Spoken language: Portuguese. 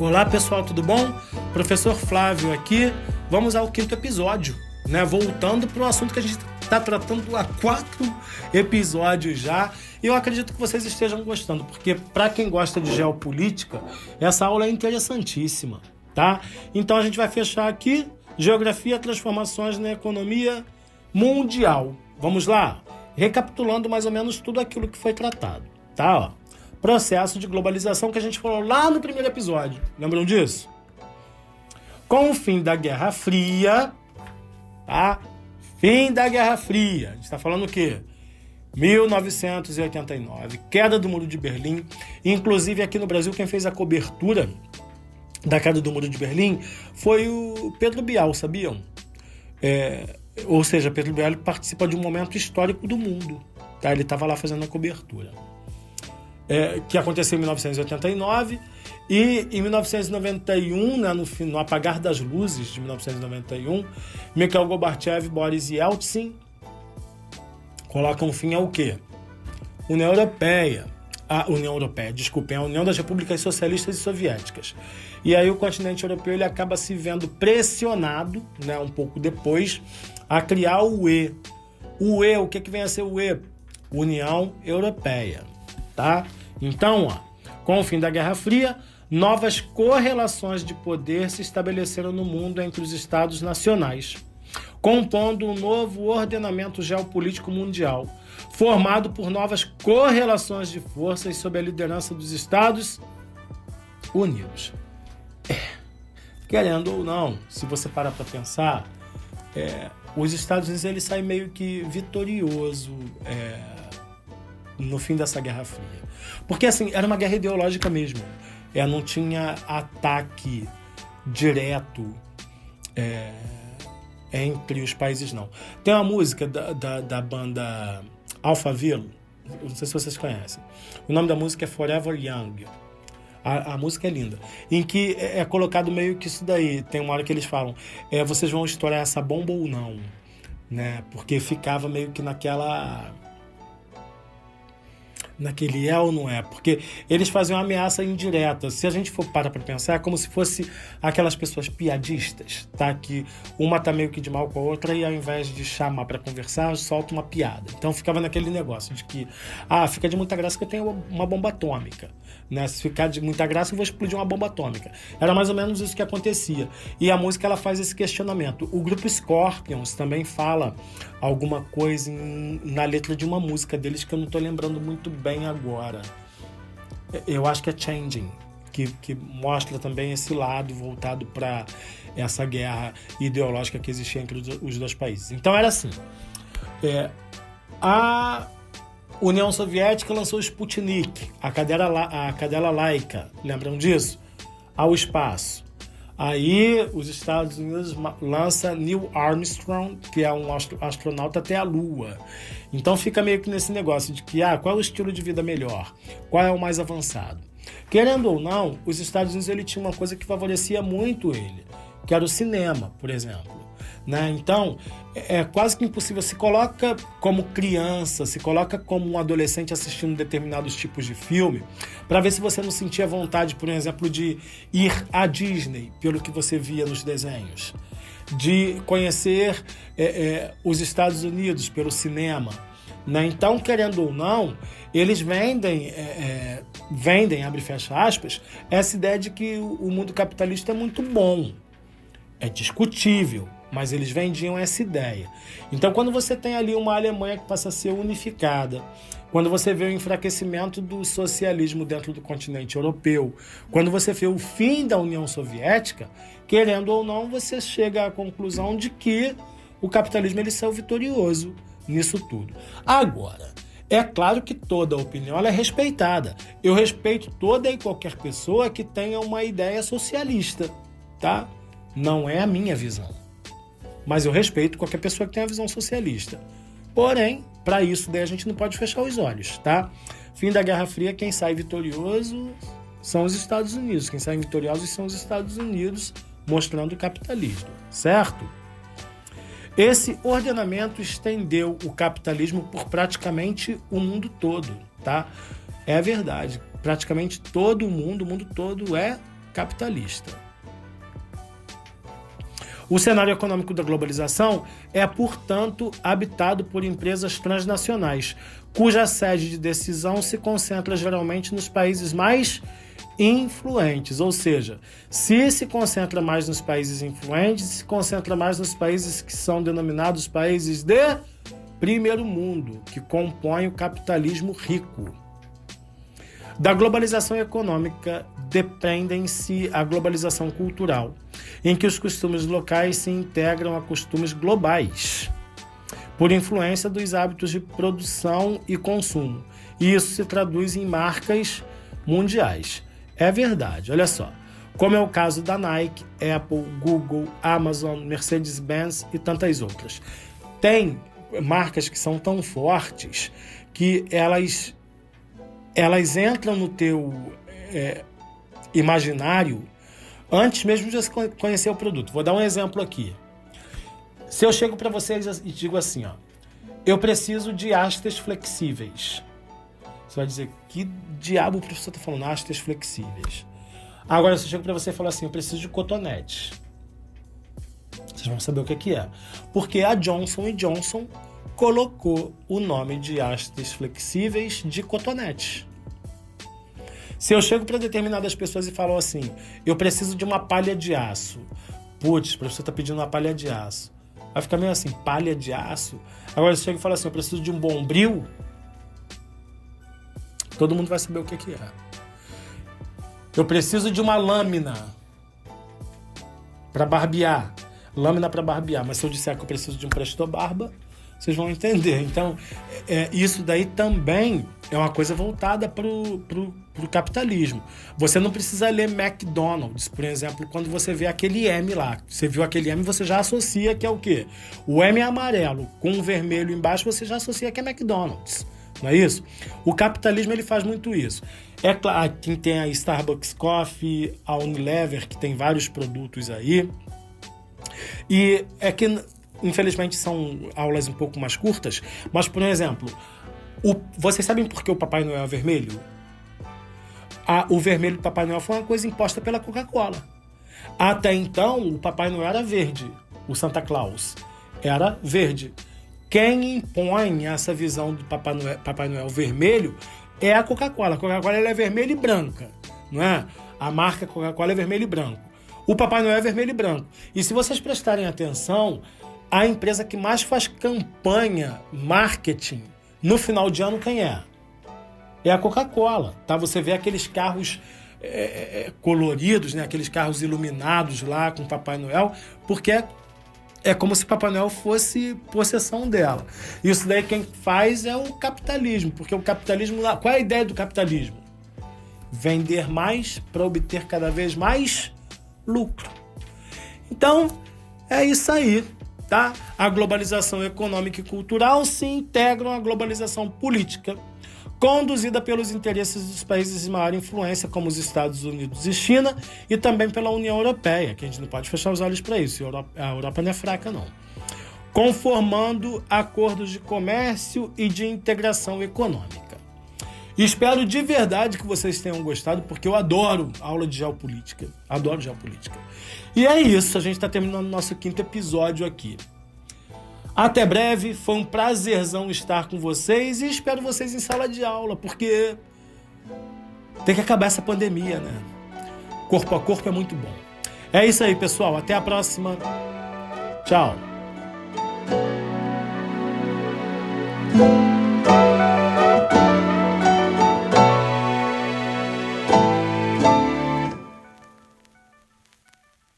Olá pessoal, tudo bom? Professor Flávio aqui. Vamos ao 5º episódio, né? Voltando para o assunto que a gente está tratando há 4 episódios já. E eu acredito que vocês estejam gostando, porque para quem gosta de geopolítica, essa aula é interessantíssima, tá? Então a gente vai fechar aqui, geografia, transformações na economia mundial. Vamos lá? Recapitulando mais ou menos tudo aquilo que foi tratado, tá? Ó, processo de globalização que a gente falou lá no primeiro episódio. Lembram disso? Com o fim da Guerra Fria, tá? Fim da Guerra Fria. A gente está falando o quê? 1989, queda do Muro de Berlim. Inclusive aqui no Brasil quem fez a cobertura da queda do Muro de Berlim foi o Pedro Bial, sabiam? Ou seja, Pedro Bial participa de um momento histórico do mundo, tá? Ele estava lá fazendo a cobertura. Que aconteceu em 1989 e em 1991, né, no apagar das luzes de 1991, Mikhail Gorbachev e Boris Yeltsin colocam fim ao quê? A União das Repúblicas Socialistas e Soviéticas. E aí o continente europeu ele acaba se vendo pressionado, né, um pouco depois, a criar o UE. O UE, o que vem a ser o UE? União Europeia, tá? Então, com o fim da Guerra Fria, novas correlações de poder se estabeleceram no mundo entre os Estados nacionais, compondo um novo ordenamento geopolítico mundial, formado por novas correlações de forças sob a liderança dos Estados Unidos. Querendo ou não, se você parar para pensar, os Estados Unidos ele sai meio que vitorioso no fim dessa Guerra Fria. Porque assim, era uma guerra ideológica mesmo. Não tinha ataque direto entre os países, não. Tem uma música da banda Alphaville, não sei se vocês conhecem. O nome da música é Forever Young. A música é linda. Em que é colocado meio que isso daí. Tem uma hora que eles falam, vocês vão estourar essa bomba ou não? Né? Porque ficava meio que naquele ou não é, porque eles faziam uma ameaça indireta. Se a gente for parar para pensar, é como se fosse aquelas pessoas piadistas, tá? Que uma tá meio que de mal com a outra e ao invés de chamar para conversar, solta uma piada. Então ficava naquele negócio de que, fica de muita graça que eu tenho uma bomba atômica, né? Se ficar de muita graça eu vou explodir uma bomba atômica. Era mais ou menos isso que acontecia. E a música ela faz esse questionamento. O grupo Scorpions também fala alguma coisa na letra de uma música deles que eu não tô lembrando muito bem agora. Eu acho que é Changing, que mostra também esse lado voltado para essa guerra ideológica que existia entre os dois países. Então era assim, a União Soviética lançou o Sputnik, a cadela laica, lembram disso? Ao espaço. Aí os Estados Unidos lança Neil Armstrong, que é um astronauta até a Lua. Então fica meio que nesse negócio de que qual é o estilo de vida melhor? Qual é o mais avançado? Querendo ou não, os Estados Unidos ele tinha uma coisa que favorecia muito ele, que era o cinema, por exemplo. Né? Então, é quase que impossível. Se coloca como criança, se coloca como um adolescente assistindo determinados tipos de filme, para ver se você não sentia vontade, por exemplo, de ir à Disney, pelo que você via nos desenhos, de conhecer os Estados Unidos pelo cinema. Né? Então, querendo ou não, eles vendem, abre e fecha aspas, essa ideia de que o mundo capitalista é muito bom. É discutível, mas eles vendiam essa ideia. Então, quando você tem ali uma Alemanha que passa a ser unificada, quando você vê o enfraquecimento do socialismo dentro do continente europeu, quando você vê o fim da União Soviética, querendo ou não, você chega à conclusão de que o capitalismo ele saiu vitorioso nisso tudo. Agora, é claro que toda opinião ela é respeitada. Eu respeito toda e qualquer pessoa que tenha uma ideia socialista, tá? Não é a minha visão. Mas eu respeito qualquer pessoa que tenha a visão socialista. Porém, para isso daí a gente não pode fechar os olhos, tá? Fim da Guerra Fria, quem sai vitorioso são os Estados Unidos. Quem sai vitoriosos são os Estados Unidos, mostrando o capitalismo, certo? Esse ordenamento estendeu o capitalismo por praticamente o mundo todo, tá? É verdade. Praticamente todo o mundo todo é capitalista. O cenário econômico da globalização é, portanto, habitado por empresas transnacionais, cuja sede de decisão se concentra geralmente nos países mais influentes, ou seja, se concentra mais nos países influentes, se concentra mais nos países que são denominados países de primeiro mundo, que compõem o capitalismo rico. Da globalização econômica dependem-se a globalização cultural, em que os costumes locais se integram a costumes globais, por influência dos hábitos de produção e consumo. E isso se traduz em marcas mundiais. É verdade, olha só. Como é o caso da Nike, Apple, Google, Amazon, Mercedes-Benz e tantas outras. Tem marcas que são tão fortes que elas entram no teu imaginário antes mesmo de você conhecer o produto. Vou dar um exemplo aqui. Se eu chego para vocês e digo assim, ó, eu preciso de hastes flexíveis. Você vai dizer, que diabo o professor está falando? Hastes flexíveis. Agora, se eu chego para você e falo assim, eu preciso de cotonetes. Vocês vão saber o que é. Porque a Johnson & Johnson colocou o nome de hastes flexíveis de cotonetes. Se eu chego para determinadas pessoas e falo assim, eu preciso de uma palha de aço. Putz, o professor está pedindo uma palha de aço. Vai ficar meio assim, palha de aço? Agora, se eu chego e falo assim, eu preciso de um bombril, todo mundo vai saber o que é. Eu preciso de uma lâmina para barbear. Lâmina para barbear. Mas se eu disser que eu preciso de um presto-barba, vocês vão entender. Então, isso daí também é uma coisa voltada para o capitalismo. Você não precisa ler McDonald's, por exemplo, quando você vê aquele M lá. Você viu aquele M, você já associa que é o quê? O M é amarelo, com o vermelho embaixo, você já associa que é McDonald's. Não é isso? O capitalismo ele faz muito isso. É claro, quem tem a Starbucks Coffee, a Unilever, que tem vários produtos aí. E é que, infelizmente, são aulas um pouco mais curtas, mas, por exemplo, vocês sabem por que o Papai Noel é vermelho? O vermelho do Papai Noel foi uma coisa imposta pela Coca-Cola. Até então, o Papai Noel era verde. O Santa Claus era verde. Quem impõe essa visão do Papai Noel vermelho é a Coca-Cola. A Coca-Cola ela é vermelha e branca, não é? A marca Coca-Cola é vermelho e branco. O Papai Noel é vermelho e branco. E se vocês prestarem atenção, a empresa que mais faz campanha, marketing, no final de ano, quem é? É a Coca-Cola, tá? Você vê aqueles carros coloridos, né? Aqueles carros iluminados lá com o Papai Noel, porque é como se Papai Noel fosse possessão dela. Isso daí quem faz é o capitalismo, porque o capitalismo... Qual é a ideia do capitalismo? Vender mais para obter cada vez mais lucro. Então, é isso aí, tá? A globalização econômica e cultural se integram à globalização política, conduzida pelos interesses dos países de maior influência, como os Estados Unidos e China, e também pela União Europeia, que a gente não pode fechar os olhos para isso, a Europa não é fraca, não. Conformando acordos de comércio e de integração econômica. E espero de verdade que vocês tenham gostado, porque eu adoro aula de geopolítica. Adoro geopolítica. E é isso, a gente está terminando o nosso 5º episódio aqui. Até breve, foi um prazerzão estar com vocês e espero vocês em sala de aula, porque tem que acabar essa pandemia, né? Corpo a corpo é muito bom. É isso aí, pessoal. Até a próxima. Tchau.